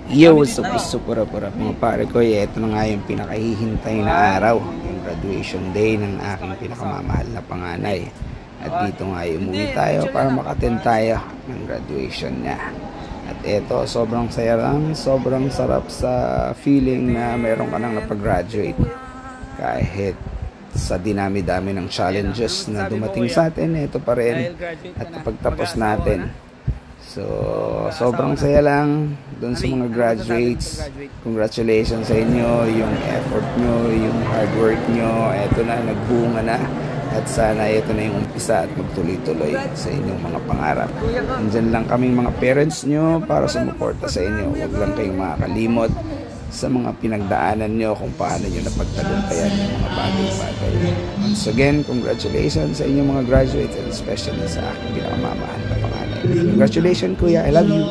Yo, what's up, pura-pura mga pare ko. Ito na nga yung pinakahihintay na araw, yung graduation day ng aking pinakamamahal na panganay. At dito nga umuwi tayo para makattend tayo ng graduation niya. At ito, sobrang saya lang, sobrang sarap sa feeling na meron ka nang napag-graduate. Kahit sa dinami-dami ng challenges na dumating sa atin, ito pa rin at napagtapos natin. So, sobrang saya lang doon sa mga graduates. Congratulations sa inyo, yung effort nyo, yung hard work nyo. Eto na, nagbunga na. At sana ito na yung umpisa at magtuloy-tuloy sa inyong mga pangarap. Nandyan lang kaming mga parents nyo para sumuporta sa inyo. Huwag lang kayong makakalimot sa mga pinagdaanan nyo kung paano nyo napagtagumpayan yung mga bagay-bagay. Once again, congratulations sa inyong mga graduates and especially sa aking pinakamamahal na panganay. Congratulations, Kuya. I love you.